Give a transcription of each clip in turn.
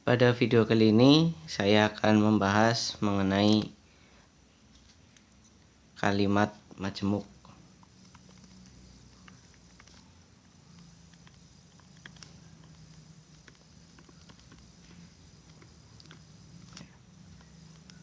Pada video kali ini saya akan membahas mengenai kalimat majemuk.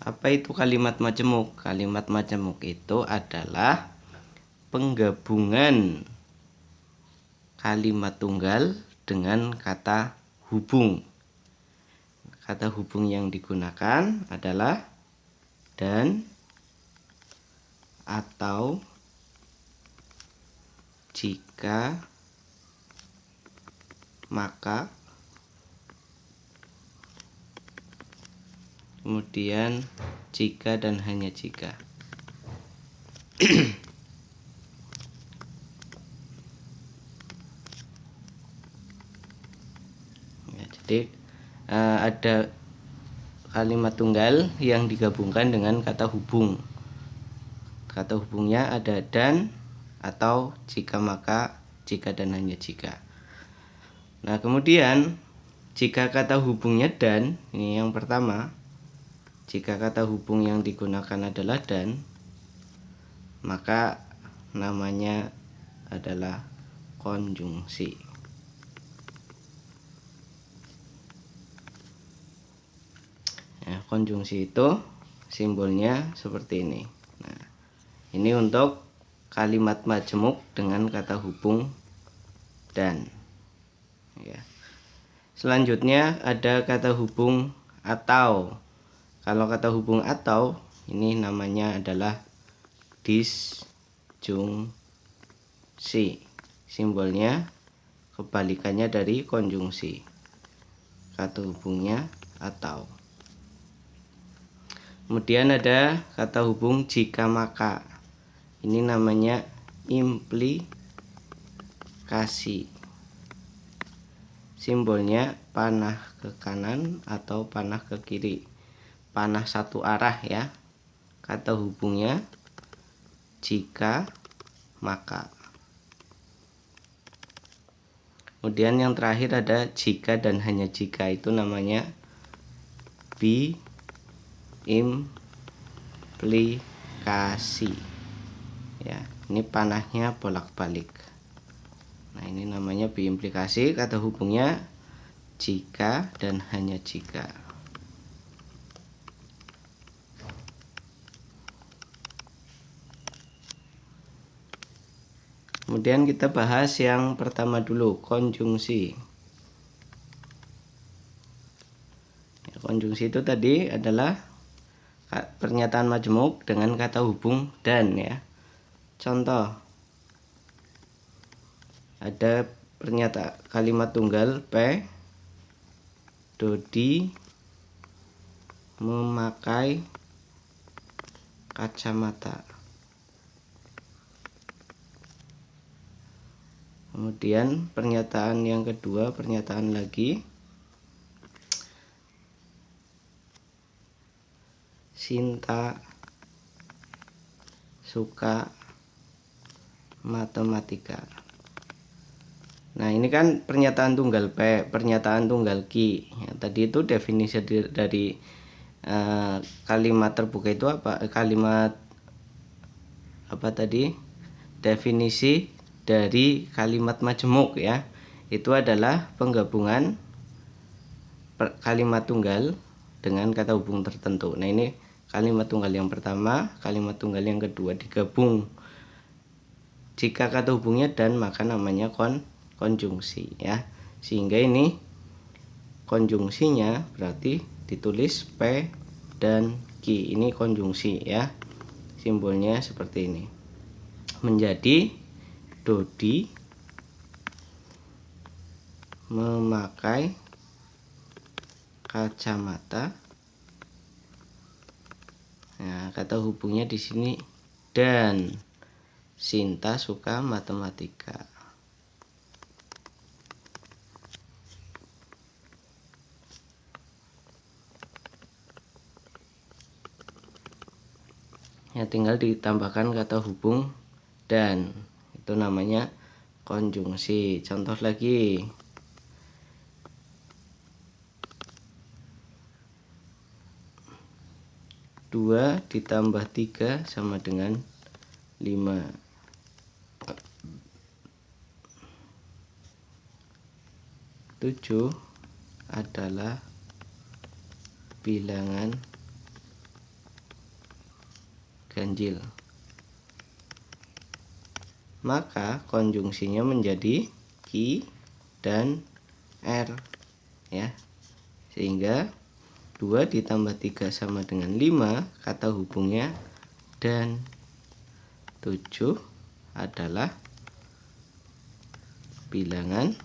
Apa itu kalimat majemuk? Kalimat majemuk itu adalah penggabungan kalimat tunggal dengan kata hubung. Kata hubung yang digunakan adalah dan, atau, jika, maka, kemudian jika dan hanya jika. Ya, jadi ada kalimat tunggal yang digabungkan dengan kata hubung. Kata hubungnya ada dan, atau, jika, maka, jika dan hanya jika. Nah, kemudian jika kata hubungnya dan, ini yang pertama. Jika kata hubung yang digunakan adalah dan, maka namanya adalah konjungsi. Ya, konjungsi itu simbolnya seperti ini. Nah, ini untuk kalimat majemuk dengan kata hubung dan. Ya. Selanjutnya ada kata hubung atau. Kalau kata hubung atau, ini namanya adalah disjungsi. Simbolnya kebalikannya dari konjungsi. Kata hubungnya atau. Kemudian ada kata hubung jika maka. Ini namanya implikasi. Simbolnya panah ke kanan atau panah ke kiri. Panah satu arah ya. Kata hubungnya jika maka. Kemudian yang terakhir ada jika dan hanya jika, itu namanya biimplikasi. Ya, ini panahnya bolak-balik. Nah, ini namanya biimplikasi. Kata hubungnya jika dan hanya jika. Kemudian kita bahas yang pertama dulu, konjungsi. Ya, konjungsi itu tadi adalah pernyataan majemuk dengan kata hubung dan ya. Contoh, ada pernyataan kalimat tunggal P. Dodi memakai kacamata. Kemudian pernyataan yang kedua, pernyataan lagi, Sinta suka matematika. Nah, ini kan pernyataan tunggal P, pernyataan tunggal Q. Ya, tadi itu definisi dari kalimat terbuka itu apa? Kalimat apa tadi? Definisi dari kalimat majemuk ya. Itu adalah penggabungan kalimat tunggal dengan kata hubung tertentu. Nah, ini kalimat tunggal yang pertama, kalimat tunggal yang kedua digabung. Jika kata hubungnya dan, maka namanya konjungsi ya. Sehingga ini konjungsinya berarti ditulis P dan Q. Ini konjungsi ya. Simbolnya seperti ini. Menjadi Dodi memakai kacamata. Nah, kata hubungnya di sini dan. Sinta suka matematika. Ya, tinggal ditambahkan kata hubung dan. Itu namanya konjungsi. Contoh lagi. 2 ditambah 3 sama dengan 5. 7 adalah bilangan ganjil. Maka konjungsinya menjadi Q dan R ya. Sehingga 2 ditambah 3 sama dengan 5, kata hubungnya dan 7 adalah bilangan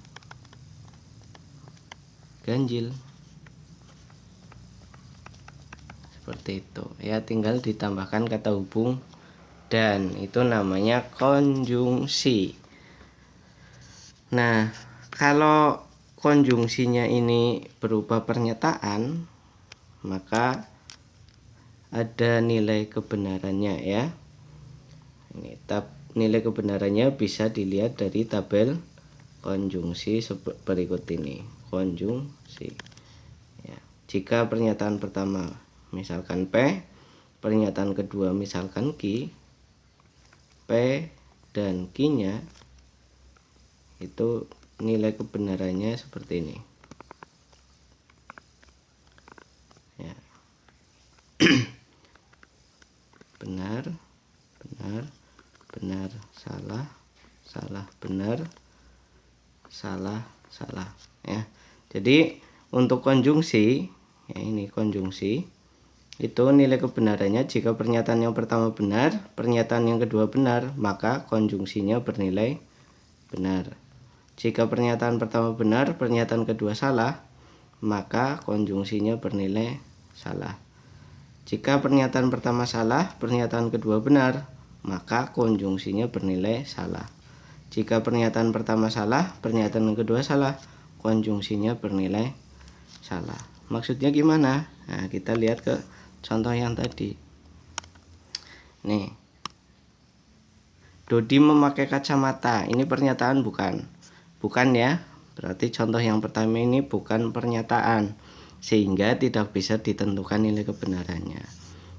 ganjil. Seperti itu ya, tinggal ditambahkan kata hubung dan, itu namanya konjungsi. Nah, kalau konjungsinya ini berupa pernyataan, maka ada nilai kebenarannya ya. Ini nilai kebenarannya bisa dilihat dari tabel konjungsi berikut ini. Konjungsi ya. Jika pernyataan pertama misalkan P, pernyataan kedua misalkan Q, P dan Q-nya itu nilai kebenarannya seperti ini ya. Benar, benar, benar, salah, salah, benar, salah, salah ya. Jadi untuk konjungsi ya, ini konjungsi itu nilai kebenarannya jika pernyataan yang pertama benar, pernyataan yang kedua benar, maka konjungsinya bernilai benar. Jika pernyataan pertama benar, pernyataan kedua salah, maka konjungsinya bernilai salah. Jika pernyataan pertama salah, pernyataan kedua benar, maka konjungsinya bernilai salah. Jika pernyataan pertama salah, pernyataan kedua salah, konjungsinya bernilai salah. Maksudnya gimana? Nah, kita lihat ke contoh yang tadi. Nih, Dodi memakai kacamata. Ini pernyataan bukan? Bukan ya. Berarti contoh yang pertama ini bukan pernyataan, sehingga tidak bisa ditentukan nilai kebenarannya.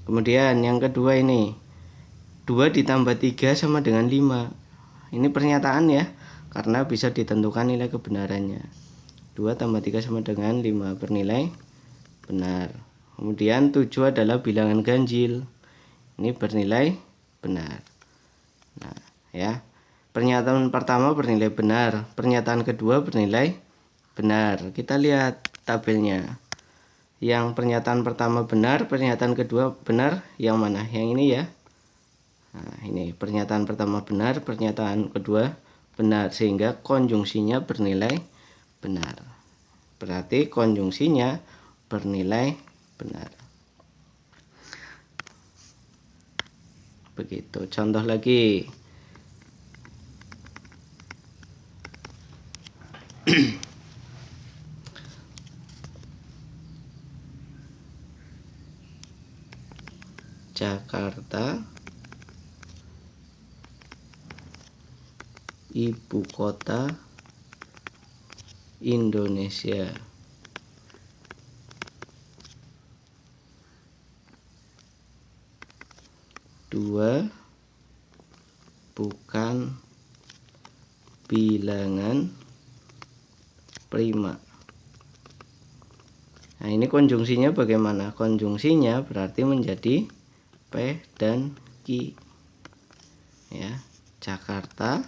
Kemudian yang kedua ini 2 ditambah 3 sama dengan 5. Ini pernyataan ya, karena bisa ditentukan nilai kebenarannya. 2 tambah 3 sama dengan 5, bernilai benar. Kemudian 7 adalah bilangan ganjil. Ini bernilai benar. Nah ya, pernyataan pertama bernilai benar, pernyataan kedua bernilai benar. Kita lihat tabelnya. Yang pernyataan pertama benar, pernyataan kedua benar, yang mana? Yang ini ya. Nah, ini pernyataan pertama benar, pernyataan kedua benar, sehingga konjungsinya bernilai benar. Berarti konjungsinya bernilai benar. Begitu. Contoh lagi. Jakarta ibu kota Indonesia. Dua bukan bilangan prima. Nah, ini konjungsinya bagaimana? Konjungsinya berarti menjadi P dan Q. Ya, Jakarta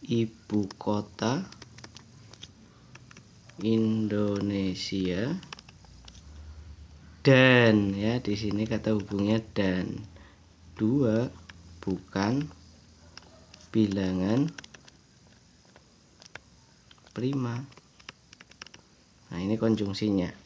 ibu kota Indonesia, dan ya di sini kata hubungnya dan 2 bukan bilangan prima. Nah, ini konjungsinya.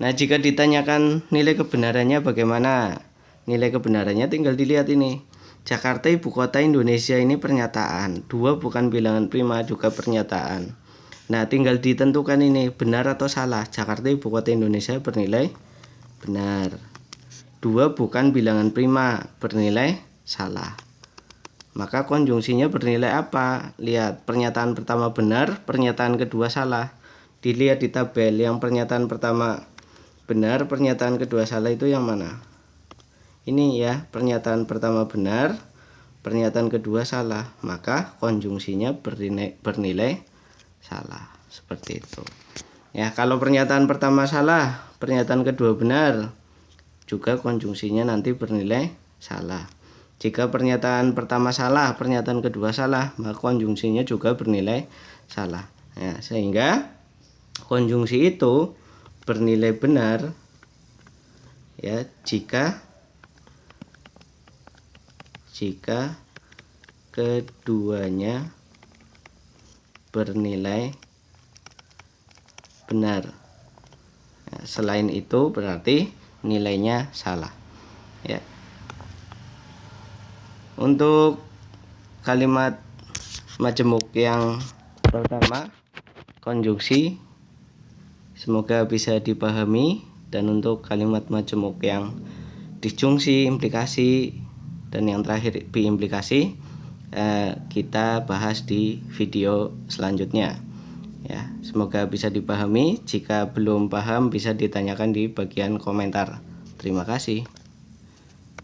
Nah, jika ditanyakan nilai kebenarannya bagaimana? Nilai kebenarannya tinggal dilihat ini. Jakarta ibu kota Indonesia ini pernyataan. 2 bukan bilangan prima juga pernyataan. Nah, tinggal ditentukan ini benar atau salah. Jakarta ibu kota Indonesia bernilai benar. 2 bukan bilangan prima, bernilai salah. Maka konjungsinya bernilai apa? Lihat, pernyataan pertama benar, pernyataan kedua salah. dilihat di tabel yang pernyataan pertama benar, pernyataan kedua salah itu yang mana? Ini ya, pernyataan pertama benar, pernyataan kedua salah, maka konjungsinya bernilai salah. Seperti itu. Ya, kalau pernyataan pertama salah, pernyataan kedua benar, juga konjungsinya nanti bernilai salah. Jika pernyataan pertama salah, pernyataan kedua salah, maka konjungsinya juga bernilai salah. Ya, sehingga konjungsi itu bernilai benar ya jika keduanya bernilai benar. Ya, selain itu berarti nilainya salah. Ya. Untuk kalimat majemuk yang pertama, konjungsi, semoga bisa dipahami. Dan untuk kalimat majemuk yang disjungsi, implikasi, dan yang terakhir biimplikasi, kita bahas di video selanjutnya. Ya, semoga bisa dipahami. Jika belum paham bisa ditanyakan di bagian komentar. Terima kasih.